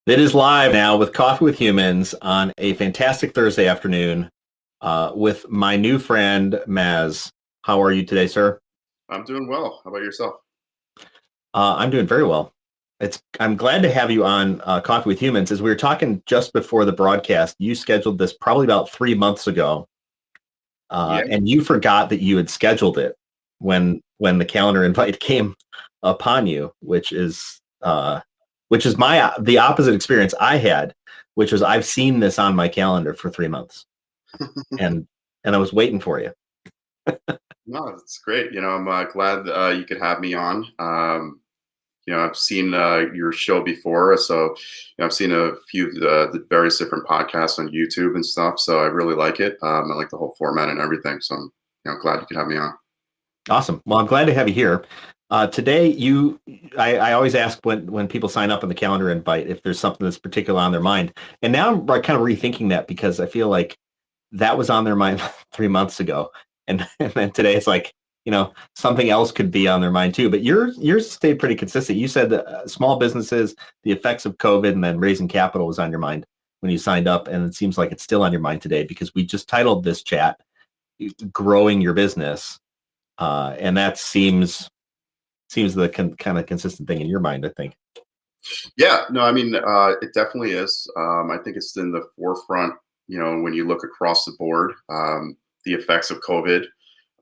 It is live now with Coffee with Humans on a fantastic Thursday afternoon with my new friend, Maz. How are you today, sir? I'm doing well. How about yourself? I'm doing very well. I'm glad to have you on Coffee with Humans. As we were talking just before the broadcast, you scheduled this probably about 3 months ago, Yeah, and you forgot that you had scheduled it when the calendar invite came upon you, which is my the opposite experience I had, which was I've seen this on my calendar for 3 months, and I was waiting for you. no, it's great. I'm glad you could have me on. I've seen your show before, so I've seen a few of the various different podcasts on YouTube and stuff. So I really like it. I like the whole format and everything. So I'm glad you could have me on. Awesome. Well, I'm glad to have you here. Today, I always ask when people sign up on the calendar invite if there's something that's particular on their mind. And now I'm like, kind of rethinking that because I feel like that was on their mind 3 months ago. And then today it's like, something else could be on their mind too. But yours stayed pretty consistent. You said that small businesses, the effects of COVID, and then raising capital was on your mind when you signed up. And it seems like it's still on your mind today because we just titled this chat Growing Your Business. And that seems the kind of consistent thing in your mind, I think. Yeah, no, I mean, it definitely is. I think it's in the forefront, when you look across the board, the effects of COVID,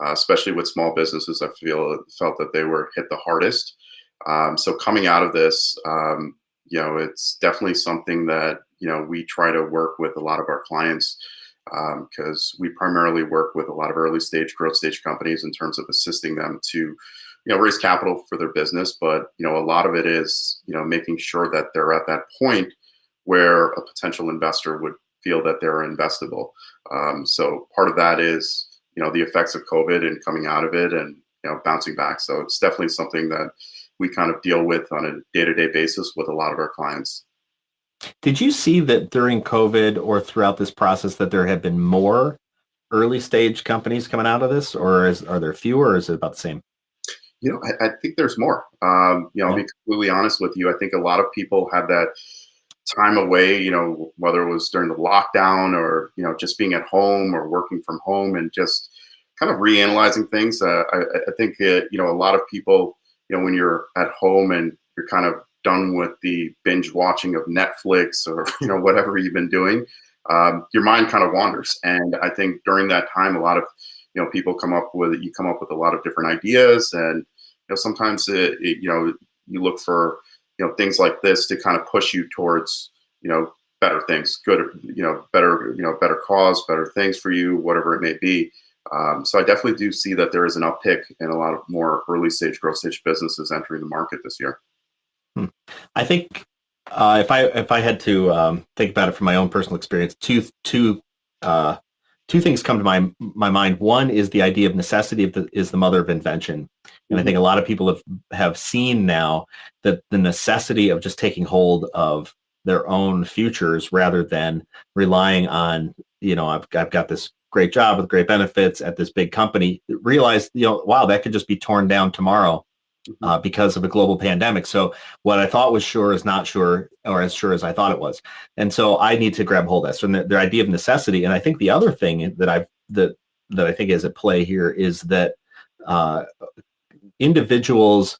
especially with small businesses, felt that they were hit the hardest. So coming out of this, it's definitely something that, we try to work with a lot of our clients because we primarily work with a lot of early stage, growth stage companies in terms of assisting them to raise capital for their business. But a lot of it is making sure that they're at that point where a potential investor would feel that they're investable. So part of that is the effects of COVID and coming out of it and bouncing back. So it's definitely something that we kind of deal with on a day-to-day basis with a lot of our clients. Did you see that during COVID or throughout this process that there have been more early stage companies coming out of this, or are there fewer, or is it about the same? I think there's more. I'll Yeah. be completely honest with you. I think a lot of people had that time away, whether it was during the lockdown or, just being at home or working from home and just kind of reanalyzing things. I think, a lot of people, when you're at home and you're kind of done with the binge watching of Netflix or, whatever you've been doing, your mind kind of wanders. And I think during that time, a lot of, people you come up with a lot of different ideas. And, sometimes you look for, things like this to kind of push you towards, better things, good, better cause, better things for you, whatever it may be. So I definitely do see that there is an uptick in a lot of more early stage, growth stage businesses entering the market this year. Hmm. I think if I had to think about it from my own personal experience, uh, two things come to my mind. One is the idea of necessity is the mother of invention, and I Mhm. think a lot of people have seen now that the necessity of just taking hold of their own futures rather than relying on I've got this great job with great benefits at this big company. Realize wow, that could just be torn down tomorrow Mhm. because of a global pandemic. So what I thought was sure is not sure, or as sure as I thought it was. And so I need to grab hold of that. So the idea of necessity, and I think the other thing that I think is at play here is that uh, individuals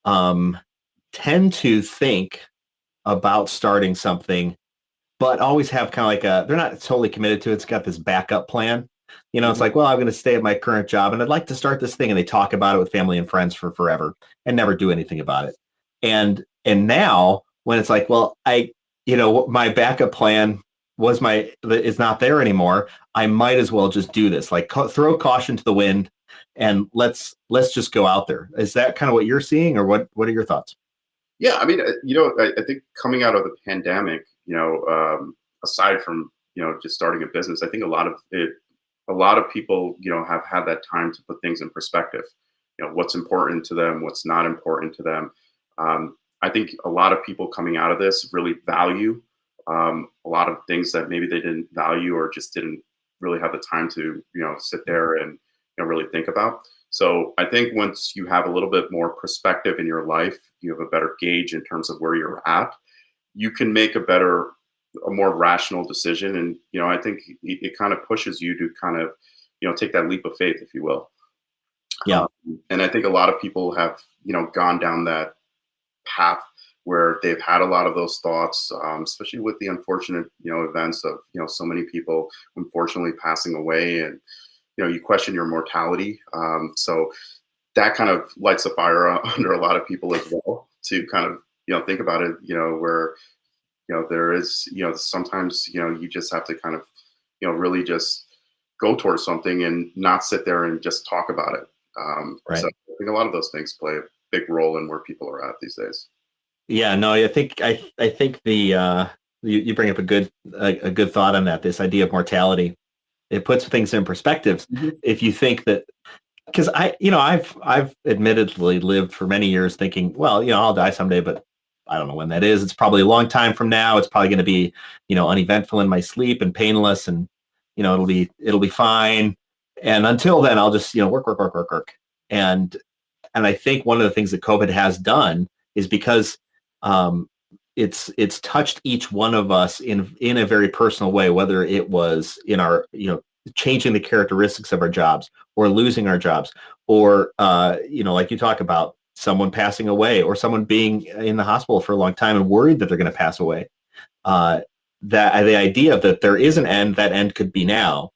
um, tend to think about starting something but always have kind of like they're not totally committed to it. It's got this backup plan. It's Mhm. like, well, I'm going to stay at my current job and I'd like to start this thing. And they talk about it with family and friends for forever and never do anything about it. And now when it's like, well, my backup plan is not there anymore. I might as well just do this. Like throw caution to the wind and let's just go out there. Is that kind of what you're seeing, or what are your thoughts? Yeah, I mean, I think coming out of the pandemic, aside from just starting a business, I think a lot of people, have had that time to put things in perspective. What's important to them, what's not important to them. I think a lot of people coming out of this really value a lot of things that maybe they didn't value or just didn't really have the time to, sit there and really think about. So I think once you have a little bit more perspective in your life, you have a better gauge in terms of where you're at. you can make a more rational decision. And, I think it kind of pushes you to kind of, take that leap of faith, if you will. Yeah. And I think a lot of people have, gone down that path where they've had a lot of those thoughts, especially with the unfortunate, events of, so many people unfortunately passing away, and, you question your mortality. So that kind of lights a fire under a lot of people as well, to kind of, think about it, where, there is, sometimes, you just have to kind of, really just go towards something and not sit there and just talk about it. So Right. I think a lot of those things play a big role in where people are at these days. Yeah, no, I think the you bring up a good thought on that. This idea of mortality, it puts things in perspective. Mhm. If you think that, because I've admittedly lived for many years thinking, well, I'll die someday, but I don't know when that is. It's probably a long time from now. It's probably going to be, uneventful in my sleep and painless, and it'll be fine. And until then, I'll just work, work, work, work, work. And and I think one of the things that COVID has done is because um, it's touched each one of us in a very personal way, whether it was in our changing the characteristics of our jobs, or losing our jobs, or like you talk about, someone passing away, or someone being in the hospital for a long time and worried that they're going to pass away. Uh, that the idea of that there is an end, that end could be now.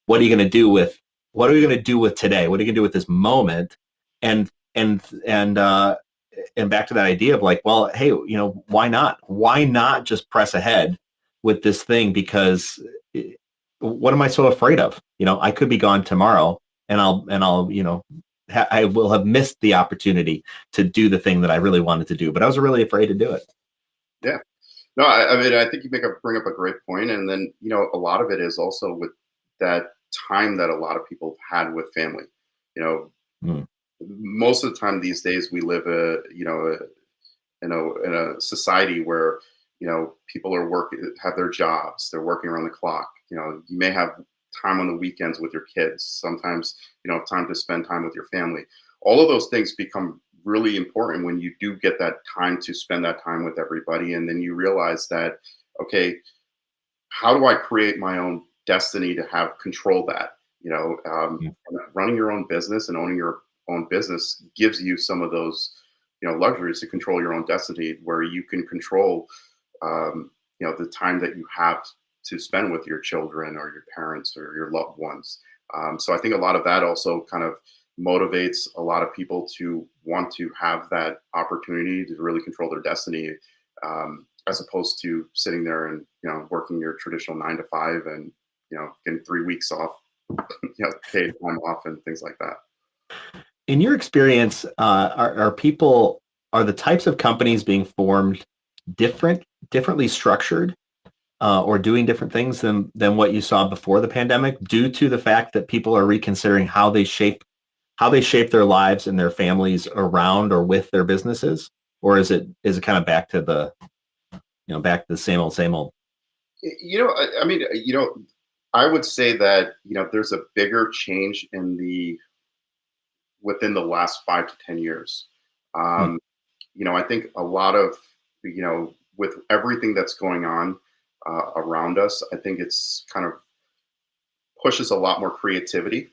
What are you going to do with what are you going to do with today? What are you going to do with this moment? And and and uh, and back to that idea of like, well, hey, why not? Why not just press ahead with this thing? Because what am I so afraid of? I could be gone tomorrow, and I'll I will have missed the opportunity to do the thing that I really wanted to do, but I was really afraid to do it. Yeah. No, I mean, I think you bring up a great point, and then, a lot of it is also with that time that a lot of people have had with family. You know, Mm, most of the time these days we live in a society where, people are working, have their jobs, they're working around the clock. You may have time on the weekends with your kids. Sometimes you don't have time to spend time with your family. All of those things become really important when you do get that time to spend that time with everybody, and then you realize that, okay, how do I create my own destiny to have control that? mm. Running your own business and owning your own business gives you some of those, luxuries to control your own destiny, where you can control, the time that you have to spend with your children or your parents or your loved ones. So I think a lot of that also kind of motivates a lot of people to want to have that opportunity to really control their destiny, as opposed to sitting there and, working your traditional 9 to 5, and, getting 3 weeks off, paid time off and things like that. In your experience, are the types of companies being formed differently structured, or doing different things than what you saw before the pandemic, due to the fact that people are reconsidering how they shape their lives and their families around or with their businesses? Or is it kind of back to the same old? I mean, I would say that, there's a bigger change within the last 5 to 10 years. Hmm. Um, I think a lot of, with everything that's going on around us, I think it's kind of pushes a lot more creativity,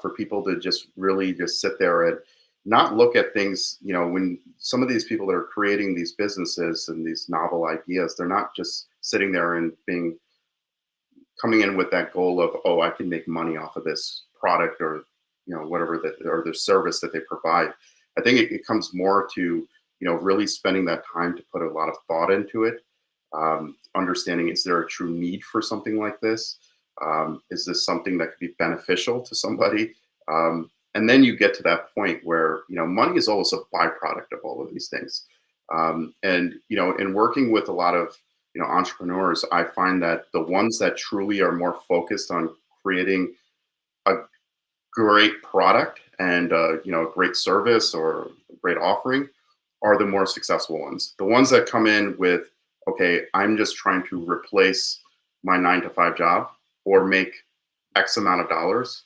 for people to just really just sit there and not look at things. When some of these people that are creating these businesses and these novel ideas, they're not just sitting there and coming in with that goal of, oh, I can make money off of this product, or, whatever that, or the service that they provide. I think it comes more to, really spending that time to put a lot of thought into it. Understanding, is there a true need for something like this? Is this something that could be beneficial to somebody? And then you get to that point where, money is always a byproduct of all of these things. And, in working with a lot of, entrepreneurs, I find that the ones that truly are more focused on creating a great product and, a great service or a great offering are the more successful ones. The ones that come in with, okay, I'm just trying to replace my 9 to 5 job or make X amount of dollars,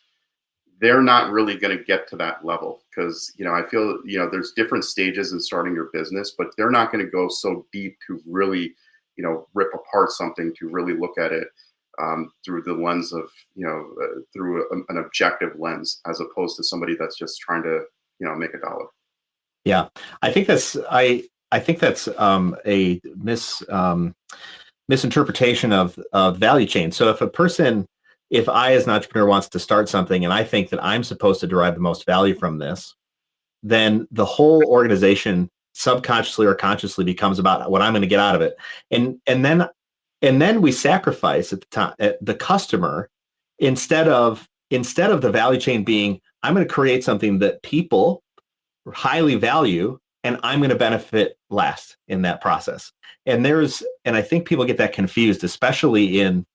they're not really going to get to that level because, I feel, there's different stages in starting your business, but they're not going to go so deep to really, rip apart something, to really look at it through the lens of, through an objective lens, as opposed to somebody that's just trying to, make a dollar. Yeah, I think that's I think that's a misinterpretation of value chain. So if I as an entrepreneur wants to start something and I think that I'm supposed to derive the most value from this, then the whole organization subconsciously or consciously becomes about what I'm going to get out of it. And then we sacrifice at the time at the customer instead of the value chain being I'm going to create something that people highly value and I'm going to benefit last in that process. And I think people get that confused, especially in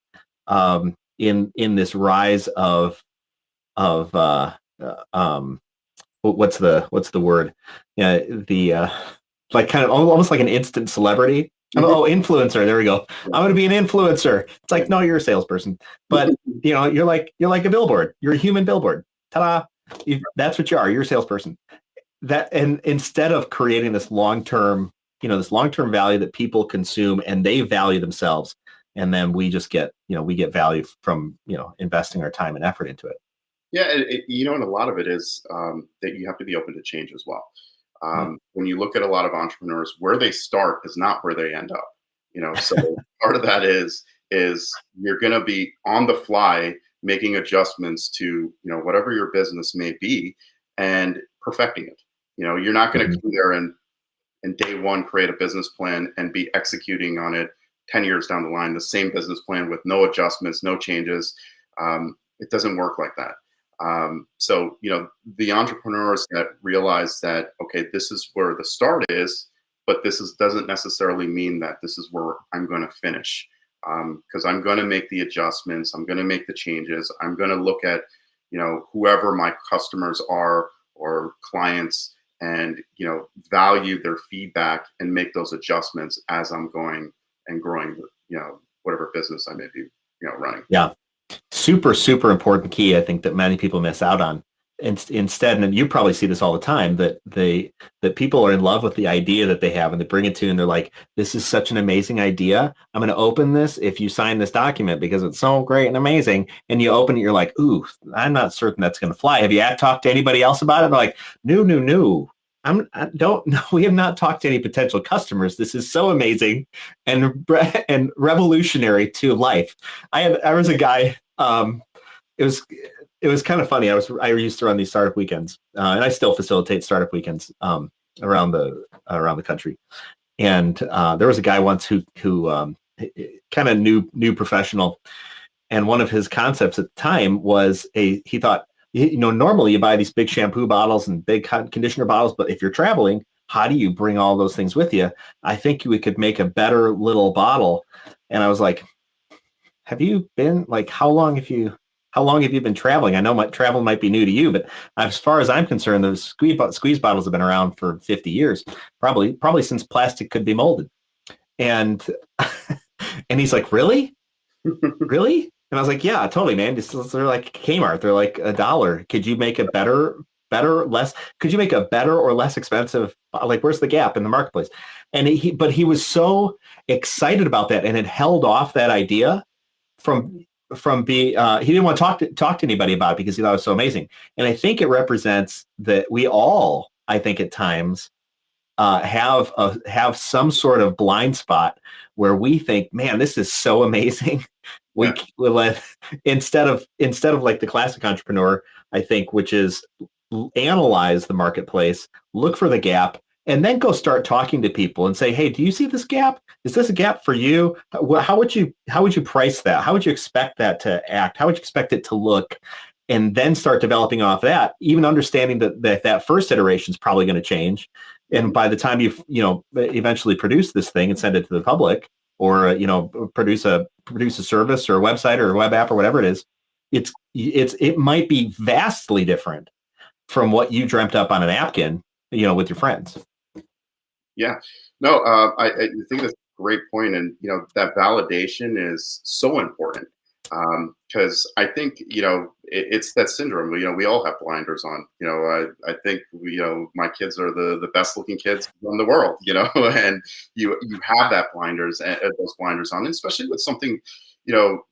this rise of what's the word? Yeah, the like kind of almost like an instant celebrity. Oh, influencer. There we go. I'm going to be an influencer. It's like, no, you're a salesperson, but you're like a billboard. You're a human billboard. Ta-da! That's what you are. You're a salesperson. And instead of creating this long term value that people consume and they value themselves, and then we get value from investing our time and effort into it. Yeah, and a lot of it is that you have to be open to change as well. Yeah. When you look at a lot of entrepreneurs, where they start is not where they end up. So part of that is you're going to be on the fly making adjustments to whatever your business may be and perfecting it. You're not going to Mhm. come there and day one create a business plan and be executing on it 10 years down the line, the same business plan with no adjustments, no changes. It doesn't work like that. So, the entrepreneurs that realize that, okay, this is where the start is, but doesn't necessarily mean that this is where I'm going to finish. Because I'm going to make the adjustments, I'm going to make the changes, I'm going to look at, whoever my customers are or clients, and value their feedback and make those adjustments as I'm going and growing, whatever business I may be, running. Yeah. Super, super important key, I think, that many people miss out on. Instead, and you probably see this all the time, that people are in love with the idea that they have and they bring it to you and they're like, this is such an amazing idea. I'm going to open this if you sign this document because it's so great and amazing. And you open it, you're like, ooh, I'm not certain that's going to fly. Have you talked to anybody else about it? They're like, no, no, no. I don't know. We have not talked to any potential customers. This is so amazing and revolutionary to life. I was a guy. It was it was kind of funny. I used to run these startup weekends, and I still facilitate startup weekends around the country. And there was a guy once who kind of new professional, and one of his concepts at the time was he thought, normally you buy these big shampoo bottles and big conditioner bottles, but if you're traveling, how do you bring all those things with you? I think we could make a better little bottle. And I was like, have you been like, how long have you been traveling? I know my travel might be new to you, but as far as I'm concerned, those squeeze bottles have been around for 50 years, probably since plastic could be molded. And and he's like, really? Really? And I was like, yeah, totally, man. They're like Kmart. They're like $1. Could you make a less? Could you make a better or less expensive? Like, where's the gap in the marketplace? But he was so excited about that and had held off that idea from being. He didn't want to talk to anybody about it because he thought it was so amazing. And I think it represents that we all, I think, at times have some sort of blind spot where we think, man, this is so amazing. Yeah. We let instead of like the classic entrepreneur, I think, which is analyze the marketplace, look for the gap, and then go start talking to people and say, hey, do you see this gap? Is this a gap for you? How would you price that? How would you expect that to act? How would you expect it to look? And then start developing off that, even understanding that first iteration is probably going to change. And by the time you eventually produce this thing and send it to the public, or produce a service or a website or a web app or whatever it is, it might be vastly different from what you dreamt up on a napkin, with your friends. Yeah. No, I think that's a great point, and that validation is so important. Because I think it's that syndrome. We all have blinders on. I think my kids are the best looking kids in the world. And you have that blinders and those blinders on, and especially with something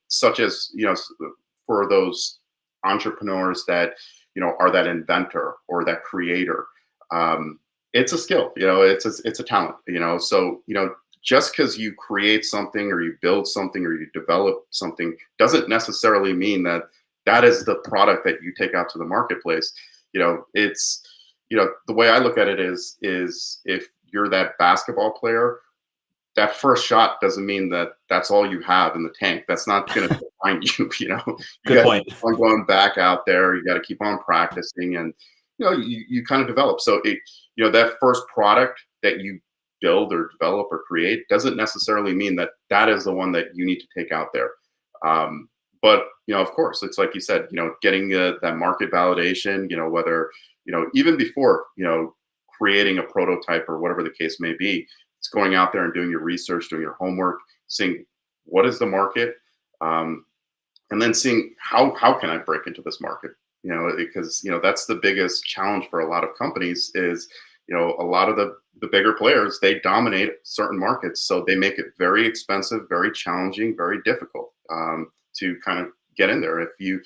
such as for those entrepreneurs that are that inventor or that creator. It's a skill. It's a talent. So just because you create something or you build something or you develop something doesn't necessarily mean that that is the product that you take out to the marketplace. It's the way I look at it is if you're that basketball player, that first shot doesn't mean that that's all you have in the tank. That's not going to define you. You Good got to point. keep on going back out there. You got to keep on practicing, and you kind of develop. So that first product that you build or develop or create doesn't necessarily mean that that is the one that you need to take out there. But of course, it's like you said, getting that market validation. Whether even before creating a prototype or whatever the case may be, it's going out there and doing your research, doing your homework, seeing what is the market, and then seeing how can I break into this market. Because that's the biggest challenge for a lot of companies is a lot of the bigger players, they dominate certain markets, so they make it very expensive, very challenging, very difficult to kind of get in there. If you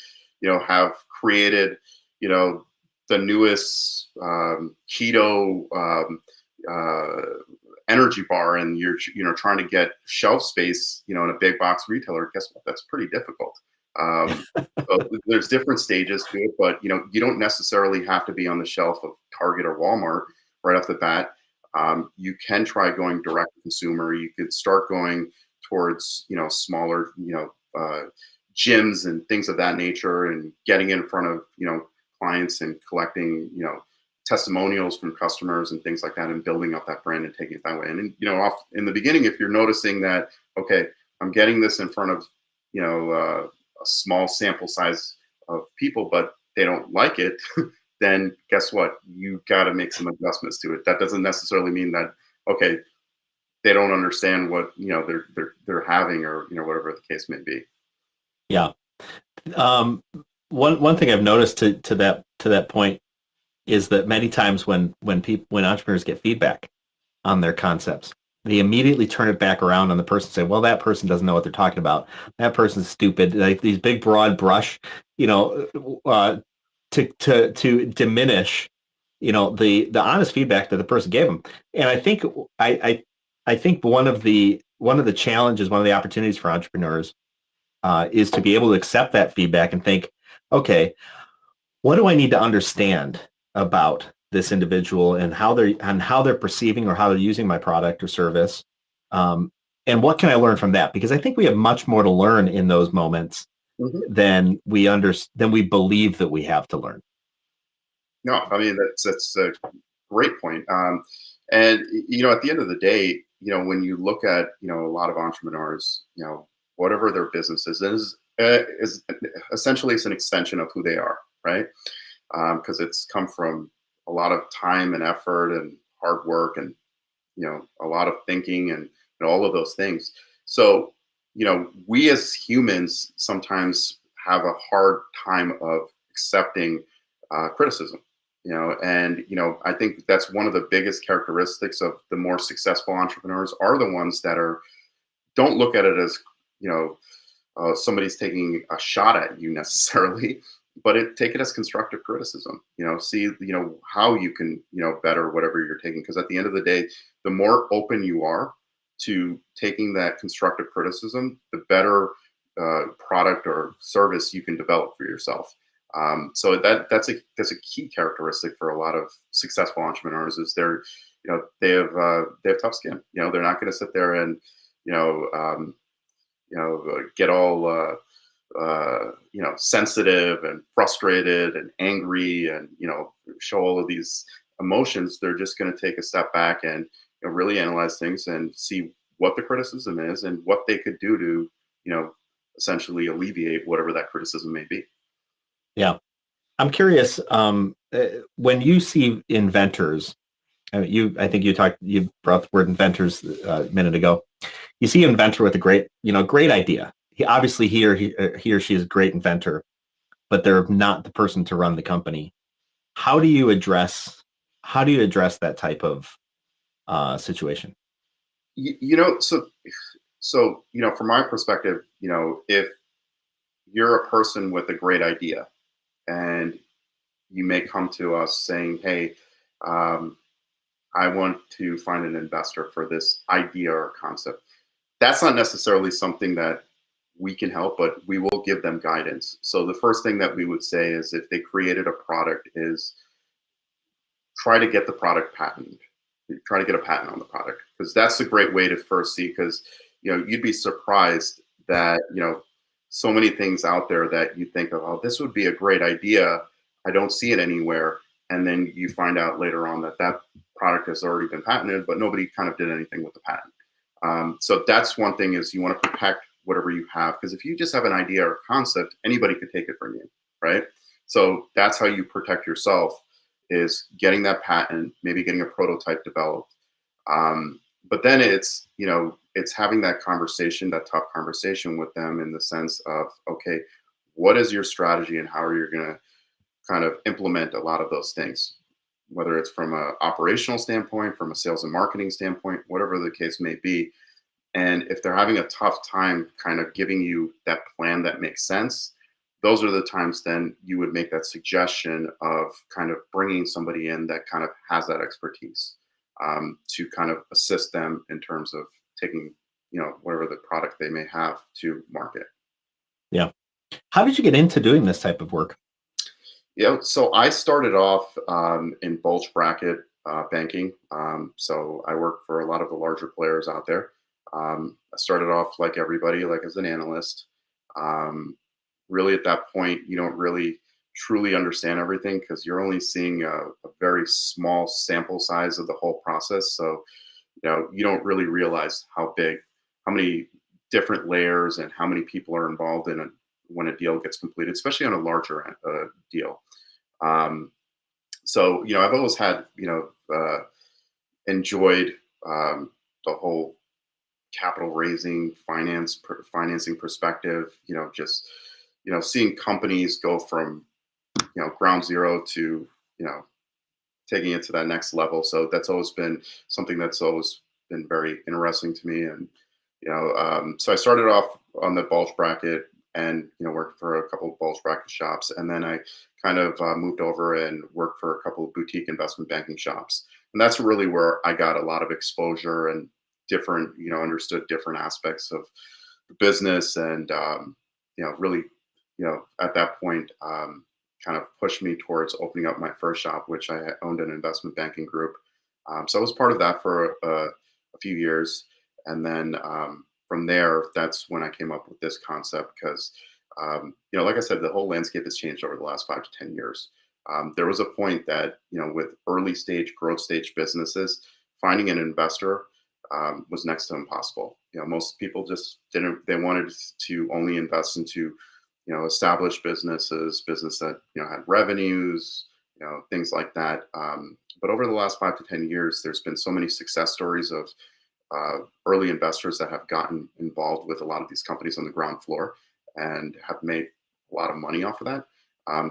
have created the newest keto energy bar and you're trying to get shelf space in a big box retailer, guess what, that's pretty difficult. So there's different stages to it, but you don't necessarily have to be on the shelf of Target or Walmart right off the bat. You can try going direct to consumer. You could start going towards smaller gyms and things of that nature, and getting in front of clients and collecting testimonials from customers and things like that, and building up that brand and taking it that way. And off in the beginning, if you're noticing that, okay, I'm getting this in front of a small sample size of people, but they don't like it, then guess what? You got to make some adjustments to it. That doesn't necessarily mean that, okay, they don't understand what they're having, or whatever the case may be. Yeah. One thing I've noticed to that point is that many times when entrepreneurs get feedback on their concepts, they immediately turn it back around on the person and say, well, that person doesn't know what they're talking about. That person's stupid. Like these big broad brush, to diminish, the honest feedback that the person gave them. And I think one of the challenges, one of the opportunities for entrepreneurs is to be able to accept that feedback and think, okay, what do I need to understand about this individual and how they're perceiving or how they're using my product or service, and what can I learn from that? Because I think we have much more to learn in those moments Mm-hmm. than we believe that we have to learn. No, I mean that's a great point. And at the end of the day, when you look at a lot of entrepreneurs, whatever their business is essentially it's an extension of who they are, right? Because it's come from a lot of time and effort and hard work and a lot of thinking and all of those things. So we as humans sometimes have a hard time of accepting criticism. And I think that's one of the biggest characteristics of the more successful entrepreneurs are the ones that don't look at it as somebody's taking a shot at you necessarily, but take it as constructive criticism. See how you can better whatever you're taking, because at the end of the day, the more open you are to taking that constructive criticism, the better product or service you can develop for yourself. So that's a key characteristic for a lot of successful entrepreneurs is they have tough skin. They're not going to sit there and get all sensitive and frustrated and angry and show all of these emotions. They're just going to take a step back and really analyze things and see what the criticism is and what they could do to essentially alleviate whatever that criticism may be. Yeah. I'm curious, when you see inventors, I think you brought the word inventors a minute ago. You see an inventor with a great idea. he obviously he or she is a great inventor, but they're not the person to run the company. How do you address that type of situation? You know, so you know, from my perspective, you know, if you're a person with a great idea and you may come to us saying, hey, um, I want to find an investor for this idea or concept. That's not necessarily something that we can help, but we will give them guidance. So the first thing that we would say is if they created a product is try to get the product patented. Try to get a patent on the product because that's a great way to first see because you know you'd be surprised that you know so many things out there that you think of, oh, this would be a great idea. I don't see it anywhere. And then you find out later on that that product has already been patented, but nobody kind of did anything with the patent. So that's one thing is you want to protect whatever you have because if you just have an idea or concept, anybody could take it from you, right? So that's how you protect yourself is getting that patent, maybe getting a prototype developed. But then it's, you know, it's having that conversation, that tough conversation with them in the sense of, okay, what is your strategy and how are you going to kind of implement a lot of those things, whether it's from an operational standpoint, from a sales and marketing standpoint, whatever the case may be. And if they're having a tough time kind of giving you that plan that makes sense, those are the times then you would make that suggestion of kind of bringing somebody in that kind of has that expertise to kind of assist them in terms of taking, you know, whatever the product they may have to market. Yeah. How did you get into doing this type of work? Yeah, so I started off in bulge bracket banking. So I worked for a lot of the larger players out there. I started off like everybody, like as an analyst. Um, Really, at that point, you don't really truly understand everything because you're only seeing a very small sample size of the whole process. So, you know, you don't really realize how big, how many different layers and how many people are involved in it when a deal gets completed, especially on a larger deal. Um, so, you know, I've always had, you know, enjoyed the whole capital raising, financing perspective. You know, just you know, seeing companies go from you know ground zero to you know taking it to that next level. So that's always been something that's always been very interesting to me. And you know, so I started off on the bulge bracket and you know worked for a couple of bulge bracket shops, and then I kind of moved over and worked for a couple of boutique investment banking shops. And that's really where I got a lot of exposure and different, you know, understood different aspects of the business, and you know, really, you know, at that point, kind of pushed me towards opening up my first shop, which I owned an investment banking group. So I was part of that for a few years, and then from there, that's when I came up with this concept because, you know, like I said, the whole landscape has changed over the last 5 to 10 years. There was a point that, you know, with early stage, growth stage businesses, finding an investor was next to impossible. You know, most people just didn't. They wanted to only invest into, you know, established businesses, business that you know had revenues, you know, things like that. But over the last 5 to 10 years, there's been so many success stories of early investors that have gotten involved with a lot of these companies on the ground floor and have made a lot of money off of that.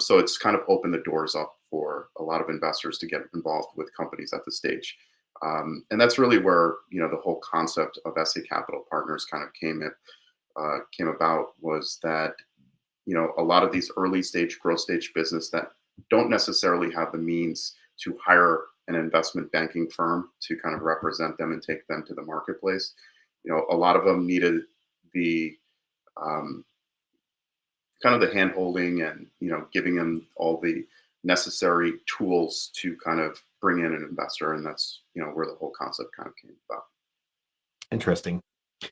So it's kind of opened the doors up for a lot of investors to get involved with companies at this stage. And that's really where you know the whole concept of SA Capital Partners kind of came about was that you know a lot of these early stage growth stage business that don't necessarily have the means to hire an investment banking firm to kind of represent them and take them to the marketplace. You know, a lot of them needed the um, kind of the hand holding and you know giving them all the necessary tools to kind of bring in an investor, and that's you know where the whole concept kind of came about. Interesting.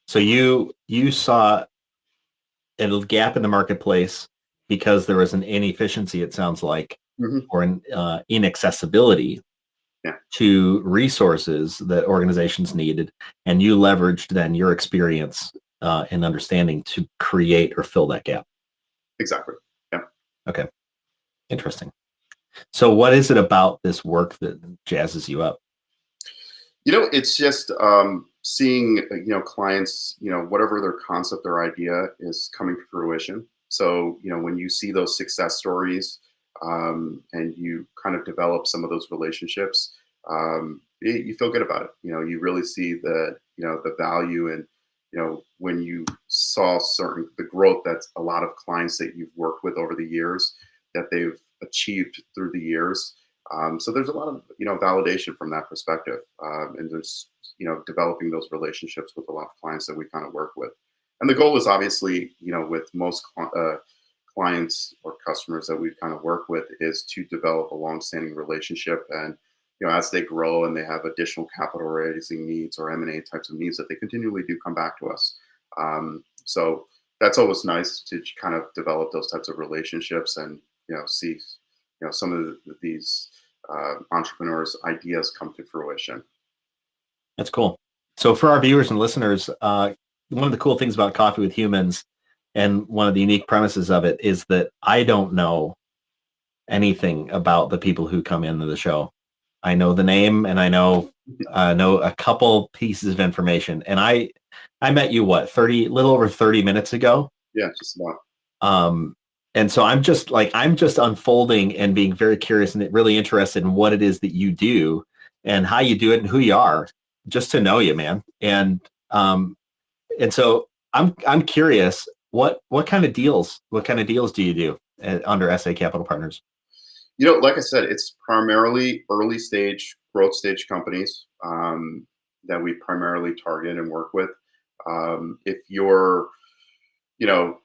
So you saw a gap in the marketplace because there was an inefficiency, it sounds like, Hmm. or an inaccessibility Yeah, to resources that organizations needed, and you leveraged then your experience and understanding to create or fill that gap. exactly. Yeah. Okay, interesting. So, what is it about this work that jazzes you up? It's just seeing, clients, whatever their concept, their idea is coming to fruition. So, when you see those success stories and you kind of develop some of those relationships, you feel good about it. You really see the value and, when you saw the growth that's a lot of clients that you've worked with over the years that they've achieved through the years. So there's a lot of validation from that perspective, and there's developing those relationships with a lot of clients that we kind of work with, and the goal is obviously with most clients or customers that we kind of work with is to develop a long-standing relationship, and as they grow and they have additional capital raising needs or M&A types of needs that they continually do come back to us. So that's always nice to kind of develop those types of relationships and see some of these entrepreneurs' ideas come to fruition. That's cool. So for our viewers and listeners, one of the cool things about Coffee with Humans and one of the unique premises of it is that I don't know anything about the people who come into the show. I know the name and I know a couple pieces of information. And I met you little over 30 minutes ago. Yeah, just about. And so I'm just unfolding and being very curious and really interested in what it is that you do and how you do it and who you are, just to know you, man. And so I'm curious, what kind of deals do you do under SA Capital Partners? Like I said, it's primarily early stage, growth stage companies that we primarily target and work with. If you're, you know,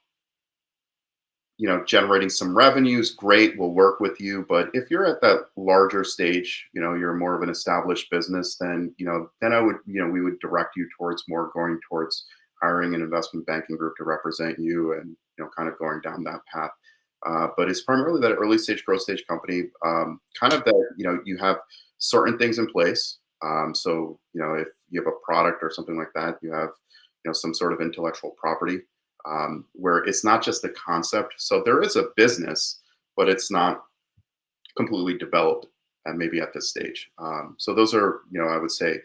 generating some revenues, great, we'll work with you. But if you're at that larger stage, you're more of an established business, then, then I would, we would direct you towards going towards hiring an investment banking group to represent you and, kind of going down that path. But it's primarily that early stage, growth stage company, kind of that, you have certain things in place. So, if you have a product or something like that, you have, some sort of intellectual property where it's not just the concept. So there is a business, but it's not completely developed and maybe at this stage. So those are, I would say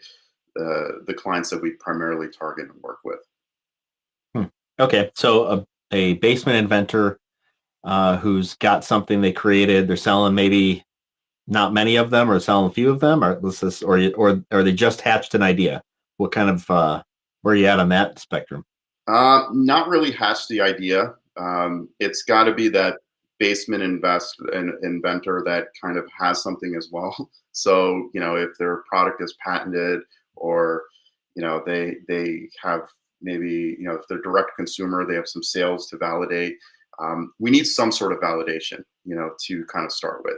the clients that we primarily target and work with. Okay. So a basement inventor who's got something they created, they're selling maybe not many of them or selling a few of them, or they just hatched an idea. What kind of, where are you at on that spectrum? Not really hatch the idea. It's got to be that basement inventor that kind of has something as well. So if their product is patented, or they have maybe if they're direct consumer, they have some sales to validate. We need some sort of validation, to kind of start with.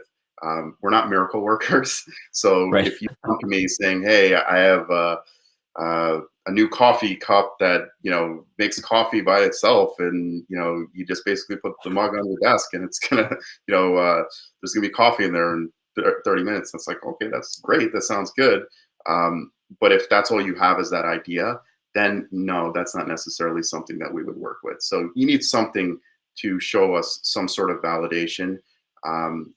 We're not miracle workers, so Right. if you come to me saying, "Hey, I have a new coffee cup that makes coffee by itself," and you just basically put the mug on your desk and it's gonna there's gonna be coffee in there in 30 minutes. It's like, okay, that's great, that sounds good. But if that's all you have is that idea, then no, that's not necessarily something that we would work with. So you need something to show us some sort of validation.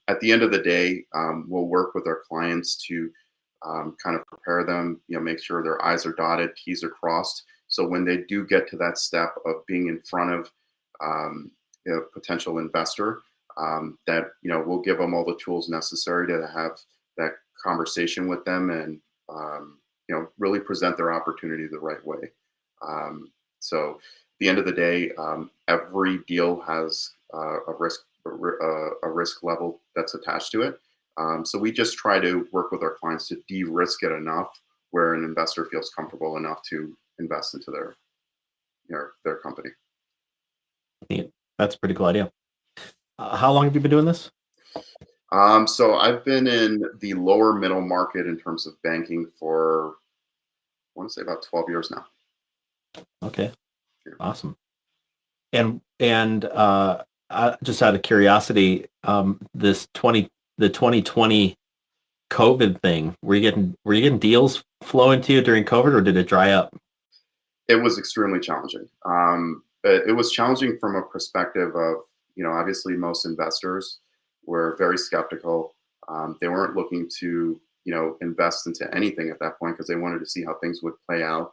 At the end of the day, we'll work with our clients to kind of prepare them, make sure their I's are dotted, T's are crossed. So when they do get to that step of being in front of a potential investor, that we'll give them all the tools necessary to have that conversation with them and really present their opportunity the right way. So at the end of the day, every deal has a risk level that's attached to it. So we just try to work with our clients to de-risk it enough where an investor feels comfortable enough to invest into their company. Yeah, that's a pretty cool idea. How long have you been doing this? So I've been in the lower middle market in terms of banking for, I want to say, about 12 years now. Okay, awesome. And just out of curiosity, the 2020 COVID thing, were you getting deals flowing to you during COVID, or did it dry up? It was extremely challenging. It was challenging from a perspective of, obviously most investors were very skeptical. They weren't looking to, invest into anything at that point because they wanted to see how things would play out.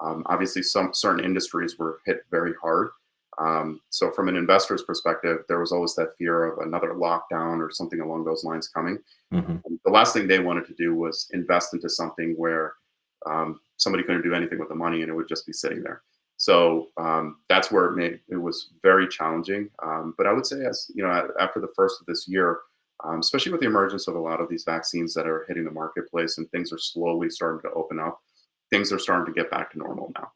Obviously, some certain industries were hit very hard. So from an investor's perspective, there was always that fear of another lockdown or something along those lines coming. Hmm. The last thing they wanted to do was invest into something where somebody couldn't do anything with the money and it would just be sitting there. So that's where it was very challenging. But I would say, as you know, after the first of this year, especially with the emergence of a lot of these vaccines that are hitting the marketplace and things are slowly starting to open up, things are starting to get back to normal now.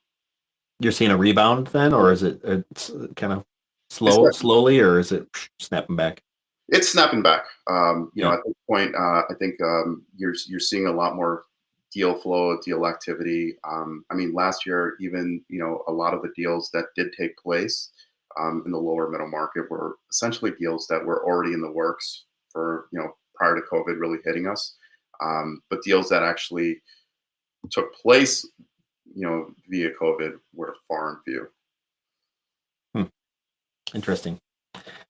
You're seeing a rebound then, or is it it's kind of It's slowly, or is it snapping back? It's snapping back. Yeah. At this point, I think you're seeing a lot more deal flow, deal activity. I mean, last year, even a lot of the deals that did take place in the lower middle market were essentially deals that were already in the works for prior to COVID really hitting us. But deals that actually took place, via COVID were far and few. Hmm. Interesting.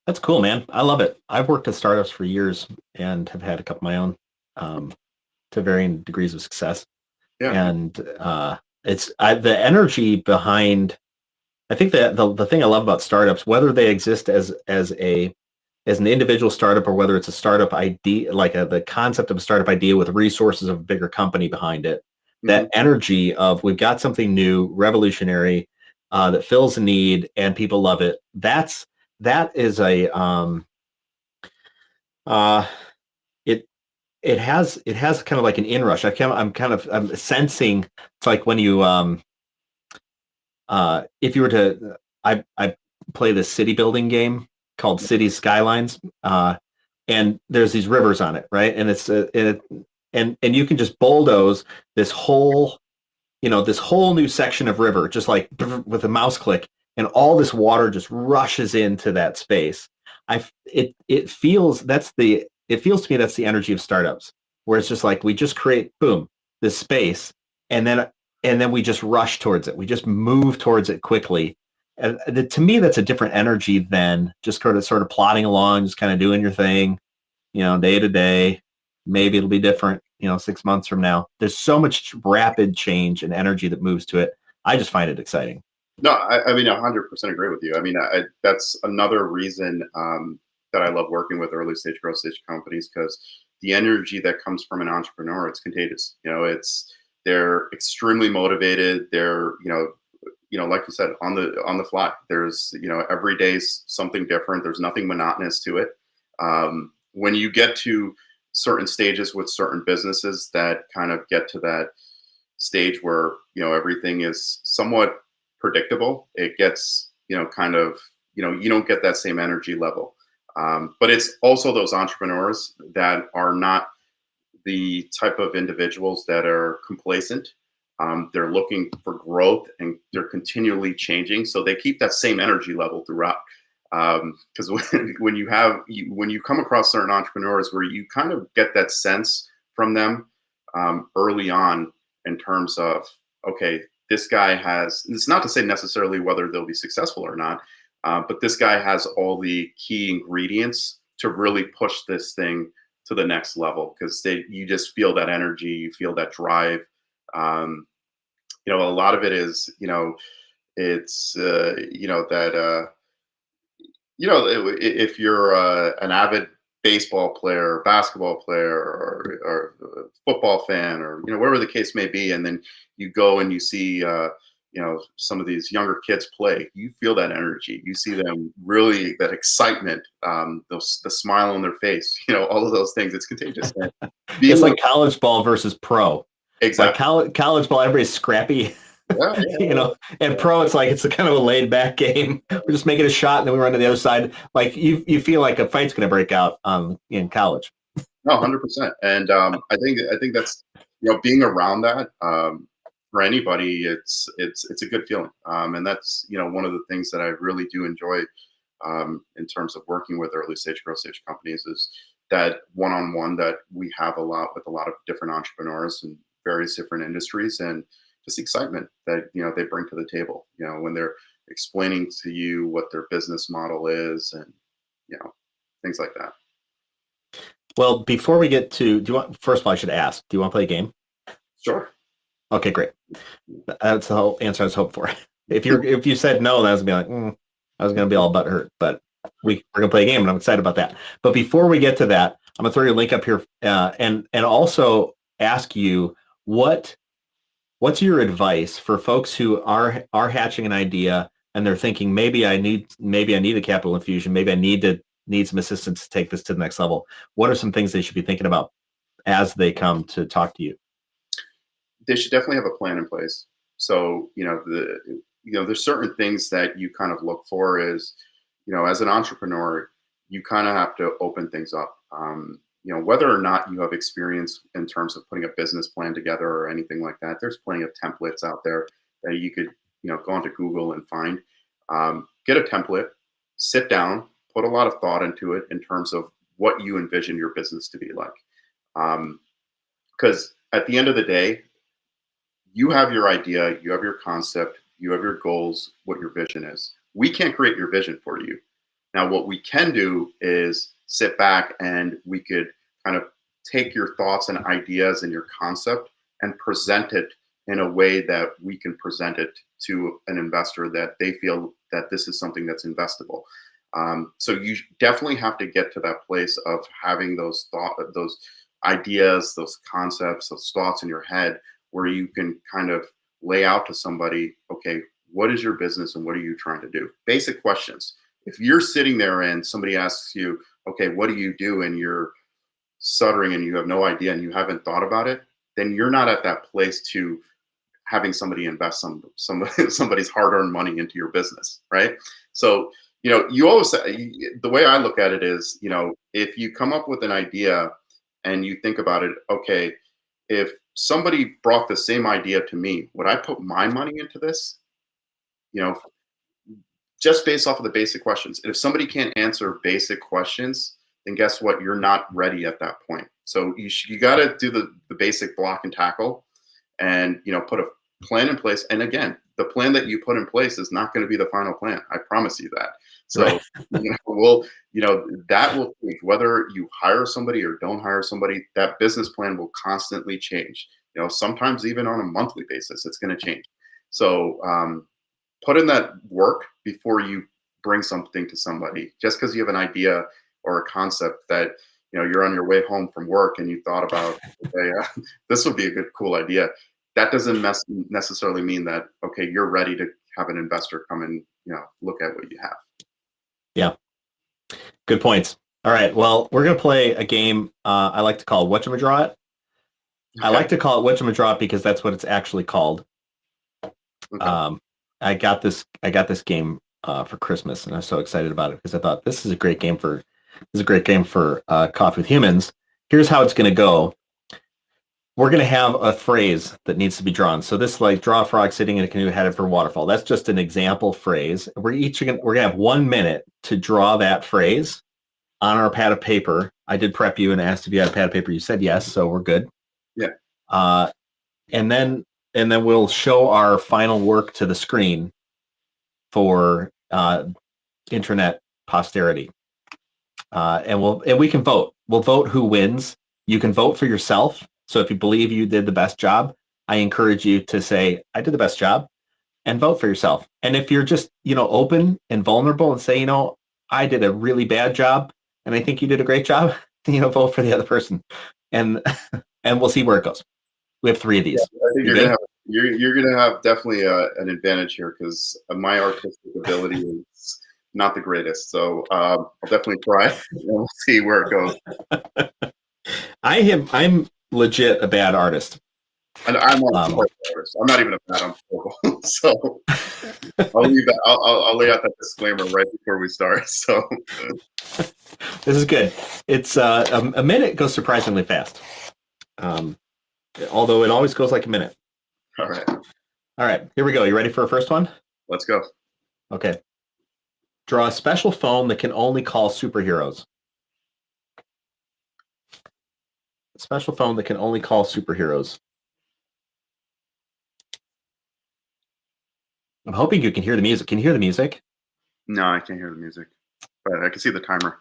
That's cool, man. I love it. I've worked at startups for years and have had a couple of my own, um, to varying degrees of success. Yeah. And the energy behind. I think that the thing I love about startups, whether they exist as an individual startup or whether it's a startup idea, like the concept of a startup idea with resources of a bigger company behind it, Hmm. that energy of we've got something new, revolutionary, that fills a need and people love it. That is a uh, it it has kind of like an inrush. I'm sensing it's like when you if you were to I play this city building game called Cities Skylines, and there's these rivers on it, right? And and you can just bulldoze this whole this whole new section of river just like with a mouse click, and all this water just rushes into that space. It feels to me that's the energy of startups, where it's just like we just create boom this space, and then we just rush towards it. We just move towards it quickly. And to me, that's a different energy than just sort of plodding along, just kind of doing your thing, day to day. Maybe it'll be different, 6 months from now. There's so much rapid change and energy that moves to it. I just find it exciting. No, I mean, 100% agree with you. I mean, that's another reason that I love working with early stage, growth stage companies because the energy that comes from an entrepreneur, it's contagious. They're extremely motivated. They're like you said, on the fly. There's every day's something different. There's nothing monotonous to it. When you get to certain stages with certain businesses that kind of get to that stage where everything is somewhat predictable, it gets kind of you don't get that same energy level. But it's also those entrepreneurs that are not the type of individuals that are complacent. They're looking for growth and they're continually changing, so they keep that same energy level throughout. Because when you come across certain entrepreneurs where you kind of get that sense from them early on in terms of, okay, this guy has, it's not to say necessarily whether they'll be successful or not, but this guy has all the key ingredients to really push this thing to the next level because you just feel that energy, you feel that drive. Um, a lot of it is, it's, that, if you're an avid baseball player, basketball player, or football fan, or whatever the case may be, and then you go and you see some of these younger kids play, you feel that energy. You see them really that excitement, the smile on their face, all of those things. It's contagious. And It's being like college ball versus pro. Like exactly, college ball, everybody's scrappy, yeah, and pro, it's like it's a kind of a laid back game. We're just making a shot and then we run to the other side. Like you feel like a fight's going to break out in college. no, 100%. And I think that's being around that for anybody, it's a good feeling. And that's one of the things that I really do enjoy in terms of working with early stage, growth stage companies is that one on one that we have a lot with a lot of different entrepreneurs in various different industries, and just excitement that they bring to the table. When they're explaining to you what their business model is, and you know things like that. Well, before we get to, do you want, first of all, I should ask, do you want to play a game? Sure. Okay, great. That's the whole answer I was hoping for. If you said no, that was gonna be like, I was gonna be all butthurt, but we're gonna play a game, and I'm excited about that. But before we get to that, I'm gonna throw your link up here, and also ask you what's your advice for folks who are hatching an idea and they're thinking maybe I need a capital infusion, maybe I need some assistance to take this to the next level. What are some things they should be thinking about as they come to talk to you? They should definitely have a plan in place. So, there's certain things that you kind of look for is, as an entrepreneur, you kind of have to open things up. Whether or not you have experience in terms of putting a business plan together or anything like that, there's plenty of templates out there that you could, go onto Google and find. Get a template, sit down, put a lot of thought into it in terms of what you envision your business to be like. Because at the end of the day, you have your idea, you have your concept, you have your goals, what your vision is. We can't create your vision for you. Now, what we can do is sit back and we could kind of take your thoughts and ideas and your concept and present it in a way that we can present it to an investor that they feel that this is something that's investable. So you definitely have to get to that place of having those ideas, those concepts, those thoughts in your head where you can kind of lay out to somebody, okay, what is your business and what are you trying to do? Basic questions. If you're sitting there and somebody asks you, okay, what do you do? And you're stuttering and you have no idea and you haven't thought about it, then you're not at that place to having somebody invest somebody's hard-earned money into your business, right? So, you always the way I look at it is, if you come up with an idea and you think about it, okay, if somebody brought the same idea to me, would I put my money into this? You know, just based off of the basic questions. And if somebody can't answer basic questions, then guess what? You're not ready at that point. So you got to do the basic block and tackle, and put a plan in place. And again, the plan that you put in place is not going to be the final plan. I promise you that. So Right. that will change whether you hire somebody or don't hire somebody. That business plan will constantly change. Sometimes even on a monthly basis, it's going to change. So put in that work before you bring something to somebody. Just because you have an idea or a concept that you're on your way home from work and you thought about, okay, this would be a good, cool idea. That doesn't necessarily mean that, okay, you're ready to have an investor come and look at what you have. Yeah. Good points. All right. Well, we're gonna play a game I like to call Whatchamadraw It. I Okay. like to call it Whatchamadraw It because that's what it's actually called. Okay. Um, I got this game for Christmas, and I was so excited about it because I thought this is a great game for Coffee with Humans. Here's how it's going to go. We're going to have a phrase that needs to be drawn. So this, like, draw a frog sitting in a canoe headed for a waterfall. That's just an example phrase. We're gonna have 1 minute to draw that phrase on our pad of paper. I did prep you and asked if you had a pad of paper. You said yes, so we're good. Yeah. Uh, and then we'll show our final work to the screen for internet posterity. And we can vote. We'll vote who wins. You can vote for yourself. So if you believe you did the best job, I encourage you to say, I did the best job, and vote for yourself. And if you're just, open and vulnerable and say, I did a really bad job and I think you did a great job, vote for the other person. And and we'll see where it goes. We have 3 of Yeah, these. I think You good? you're gonna have definitely an advantage here because my artistic ability is not the greatest. So I'll definitely try and we'll see where it goes. I'm legit a bad artist. And I'm not Um, artist. I'm not even a bad. I'm horrible. So I'll leave that. I'll lay out that disclaimer right before we start. So this is good. It's a minute goes surprisingly fast. Although it always goes like a minute. all right, All right, here we go. You ready for our first one? let's go. Okay. Draw a special phone that can only call superheroes. A special phone that can only call superheroes. I'm hoping you can hear the music. Can you hear the music? No, I can't hear the music, but I can see the timer.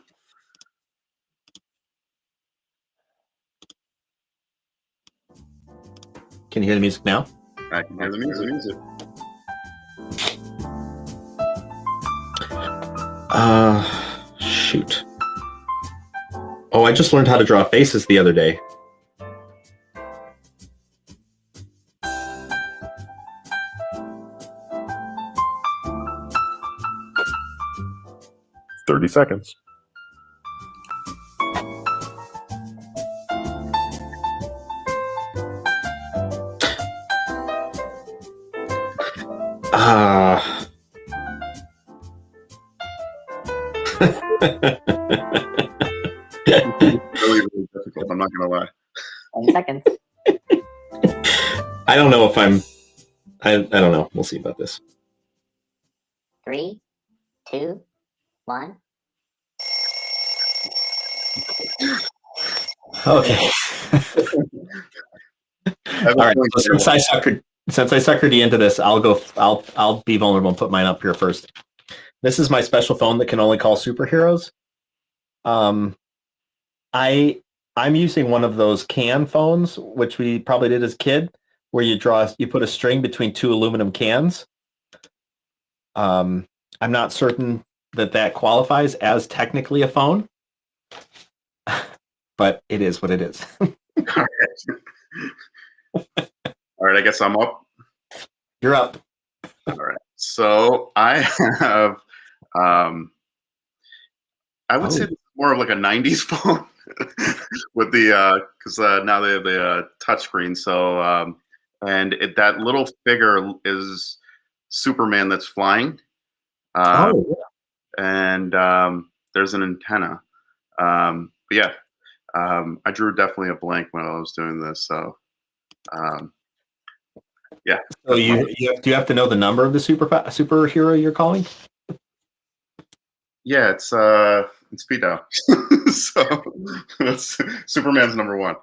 Can you hear the music now? I can hear the music. Shoot. Oh, I just learned how to draw faces the other day. $30. Really, really difficult. I'm not gonna lie. 10 seconds. I don't know if I don't know. We'll see about this. 3, 2, 1. Okay. All right. So since I suckered you into this, I'll be vulnerable and put mine up here first. This is my special phone that can only call superheroes. I'm using one of those can phones, which we probably did as a kid, where you put a string between two aluminum cans. I'm not certain that qualifies as technically a phone, but it is what it is. All right, I guess I'm up. You're up. All right. So I have, I would say more of like a 90s phone with the, because now they have the touchscreen. So, and that little figure is Superman that's flying. And there's an antenna. But yeah, I drew definitely a blank when I was doing this. So, yeah. So do you have to know the number of the superhero you're calling? Yeah, it's speed dial. So that's Superman's number one.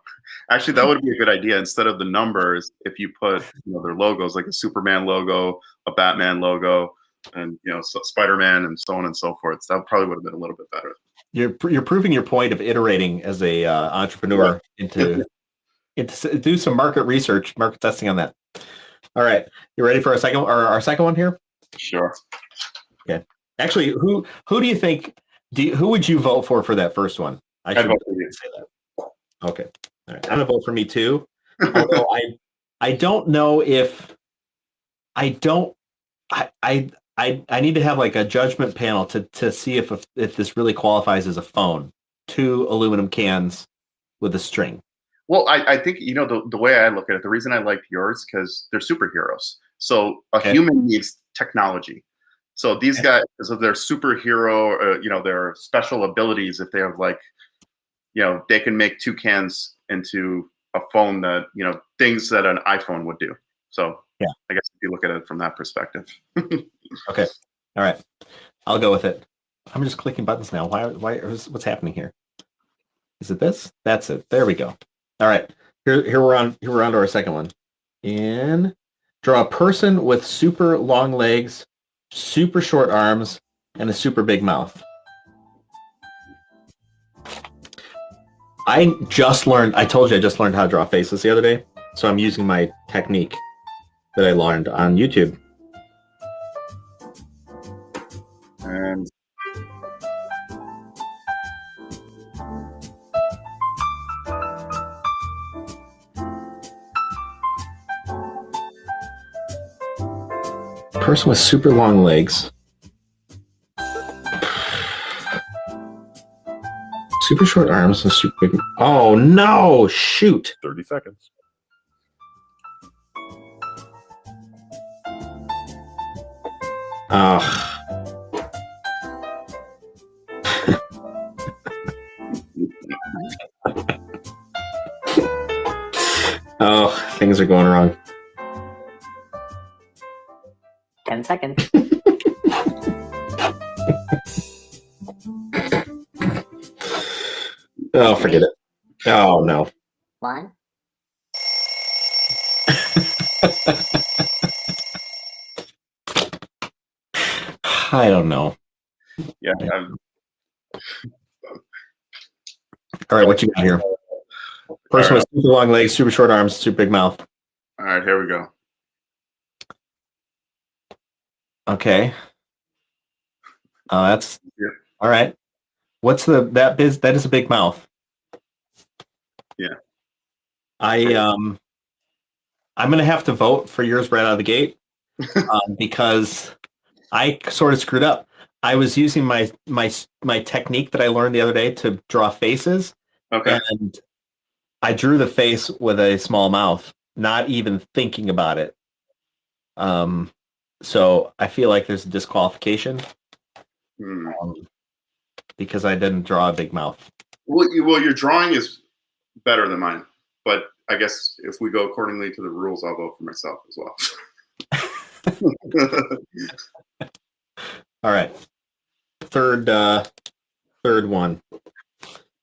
Actually, that would be a good idea. Instead of the numbers, if you put their logos, like a Superman logo, a Batman logo, and Spider-Man, and so on and so forth. So that probably would have been a little bit better. You're proving your point of iterating as a entrepreneur into do some market research, market testing on that. All right, you ready for our second one here? Sure. Okay. Actually, who do you think? Who would you vote for that first one? I'd vote for you. Say that. Okay. All right. I'm gonna vote for me too. Although I don't know if I need to have like a judgment panel to see if this really qualifies as a phone. 2 aluminum cans with a string. Well, I think the way I look at it, the reason I liked yours because they're superheroes. So a human needs technology. So these guys, so they're superhero, their special abilities. If they have they can make 2 cans into a phone that things that an iPhone would do. So yeah, I guess if you look at it from that perspective. Okay, all right, I'll go with it. I'm just clicking buttons now. Why? What's happening here? Is it this? That's it. There we go. All right, here we're on to our second one. And draw a person with super long legs, super short arms, and a super big mouth. I told you I just learned how to draw faces the other day, so I'm using my technique that I learned on YouTube. And person with super long legs. Super short arms and super big. Oh no! Shoot. 30 seconds. Oh, things are going wrong. 10 seconds. Oh, forget it. Oh no. 1. I don't know. yeah. All right, what you got here? Person with super long legs, super short arms, super big mouth. All right, here we go. Okay. That's Yeah. all right. What's that is a big mouth. Yeah. I'm gonna have to vote for yours right out of the gate because I sort of screwed up. I was using my technique that I learned the other day to draw faces, Okay. and I drew the face with a small mouth, not even thinking about it. So I feel like there's a disqualification Hmm. because I didn't draw a big mouth. Well, your drawing is better than mine, but I guess if we go accordingly to the rules, I'll vote for myself as well. All right, third one.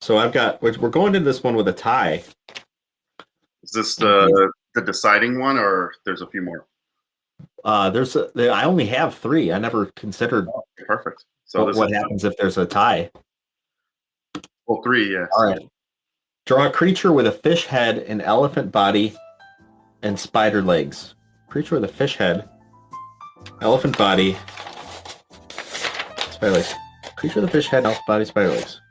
So we're going into this one with a tie. Is this the deciding one, or there's a few more? I only have 3. I never considered Perfect. So what happens if there's a tie. Well, 3, yes. All right. Draw a creature with a fish head, an elephant body, and spider legs. Creature with a fish head, elephant body, spider legs. Creature with a fish head, elephant body, spider legs.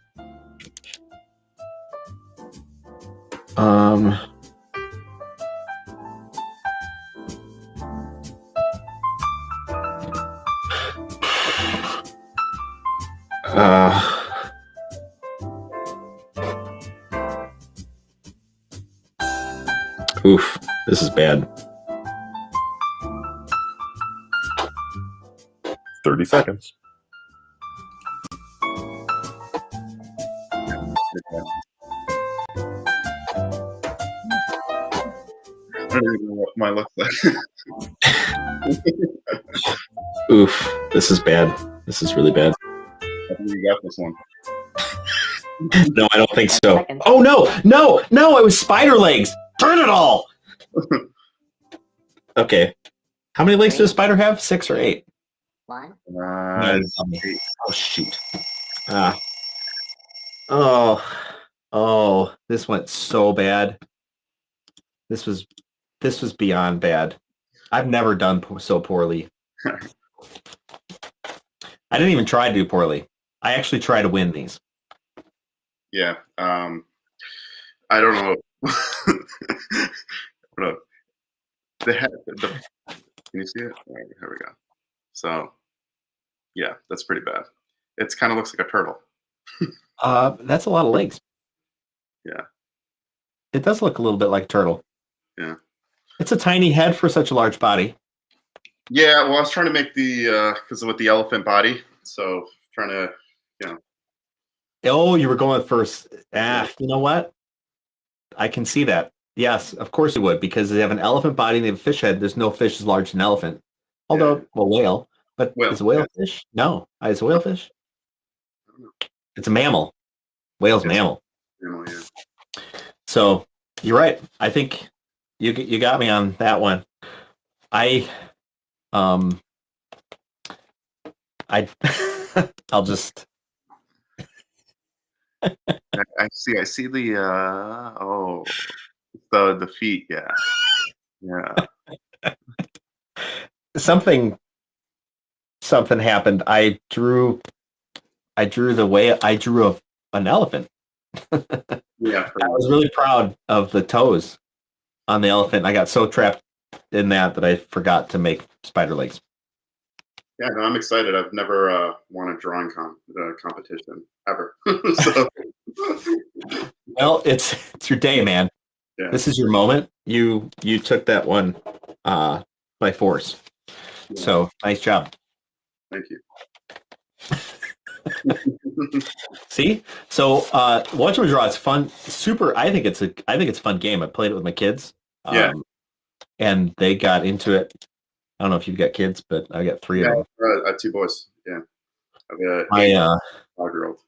Oof, this is bad. 30 seconds. I don't even know what mine looks like. Oof, this is bad. This is really bad. I think you got this one. No, I don't think 10 so. seconds. Oh no! It was spider legs. Turn it all. Okay, how many legs does a spider have? 6 or 8? 1. No, oh shoot. Oh, this went so bad. This was beyond bad. I've never done so poorly. I didn't even try to do poorly. I actually try to win these. Yeah. I don't know. I don't know. Can you see it? All right, here we go. So, yeah, that's pretty bad. It kind of looks like a turtle. That's a lot of legs. Yeah. It does look a little bit like a turtle. Yeah. It's a tiny head for such a large body. Yeah, well, I was trying to make because with the elephant body, so trying to, Oh, you were going first. You know what? I can see that. Yes, of course you would, because they have an elephant body and they have a fish head. There's no fish as large as an elephant. Although, well, whale. But Whale, is a whale yeah. fish? No. Is a whale fish? I don't know. It's a mammal. Whale's mammal. Yeah. So you're right. I think you got me on that one. I'll just. I see the the feet. Yeah. Something happened. I drew an elephant. Yeah. I was really proud of the toes on the elephant. I got so trapped in that I forgot to make spider legs. Yeah, no, I'm excited. I've never won a drawing competition ever. So, Well, it's your day, man. yeah. This is your moment. You took that one by force. Yeah. So nice job. Thank you. See, so watch them draw. It's fun. Super. I think it's a fun game. I played it with my kids. Yeah. And they got into it. I don't know if you've got kids, but I got 3 of them. I have 2 boys. Yeah. I've got My 5-year-old.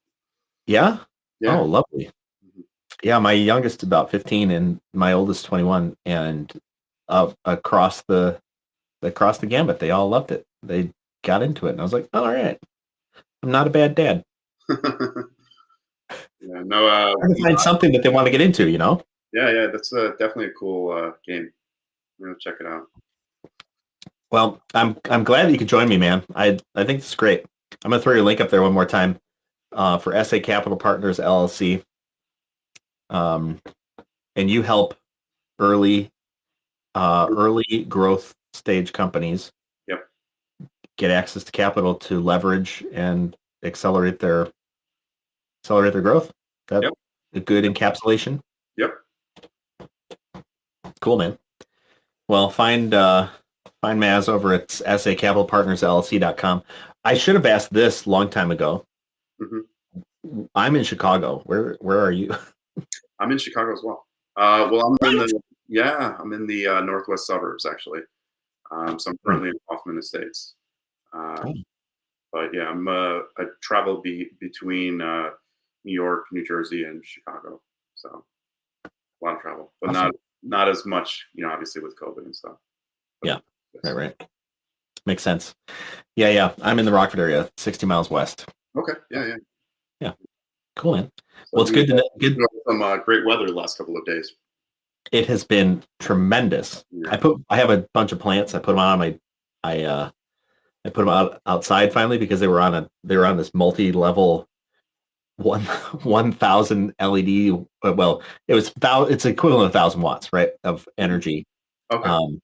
Yeah. Yeah. Oh, lovely. Mhm. Yeah, my youngest about 15 and my oldest 21, and across the gambit, they all loved it. They got into it, and I was like, all right, I'm not a bad dad. Yeah. No. I can find something that they want to get into, Yeah. That's definitely a cool game. check it out. Well, I'm glad that you could join me, man. I think this is great. I'm gonna throw your link up there one more time for SA Capital Partners LLC. And you help early growth stage companies Yep. get access to capital to leverage and accelerate their growth. That's a good encapsulation. Yep. Cool, man. Well, find Maz over at sacapitalpartnersllc.com. I should have asked this long time ago. Mm-hmm. I'm in Chicago. Where are you? I'm in Chicago as well. Well, I'm in the northwest suburbs actually. So I'm currently in Hoffman Estates. But yeah, I travel between New York, New Jersey, and Chicago. So a lot of travel, but awesome. not as much, obviously with COVID and stuff. But, yeah, yes. right. Makes sense. Yeah. I'm in the Rockford area, 60 miles west. Okay. Yeah. Cool, man. So well, it's good to good. Some great weather the last couple of days. It has been tremendous. Yeah. I have a bunch of plants. I put them on I put them outside finally because they were on this multi-level 1,000 LED. Well, it's equivalent of 1,000 watts, right, of energy. Okay.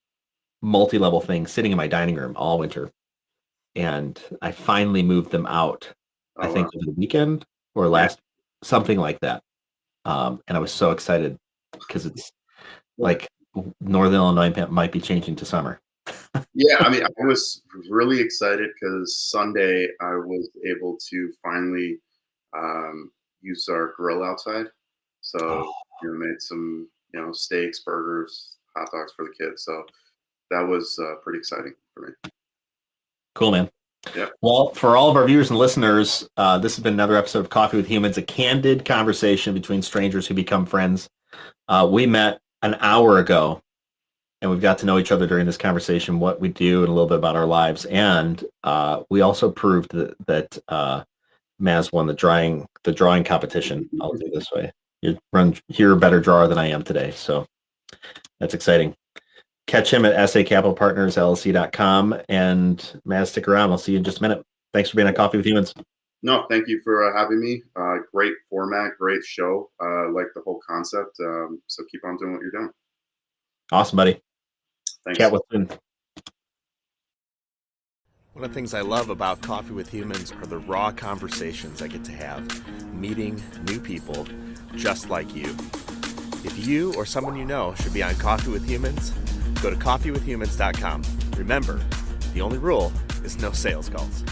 Multi-level thing sitting in my dining room all winter, and I finally moved them out. I think over the weekend or something like that. And I was so excited because it's like Northern Illinois might be changing to summer. Yeah, I mean, I was really excited because Sunday I was able to finally use our grill outside. So made some steaks, burgers, hot dogs for the kids. So that was pretty exciting for me. Cool, man. Yeah. Well, for all of our viewers and listeners, this has been another episode of Coffee with Humans, a candid conversation between strangers who become friends. We met an hour ago, and we've got to know each other during this conversation, what we do, and a little bit about our lives. And we also proved that Maz won the drawing competition. I'll do it this way. You're a better drawer than I am today, so that's exciting. Catch him at sacapitalpartnersllc.com, and Maz, stick around. I'll see you in just a minute. Thanks for being on Coffee with Humans. No, thank you for having me. Great format, great show. Like the whole concept. So keep on doing what you're doing. Awesome, buddy. Thanks. Chat with him. One of the things I love about Coffee with Humans are the raw conversations I get to have, meeting new people just like you. If you or someone you know should be on Coffee with Humans, go to coffeewithhumans.com. Remember, the only rule is no sales calls.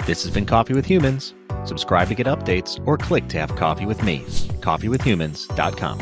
This has been Coffee with Humans. Subscribe to get updates or click to have coffee with me. coffeewithhumans.com.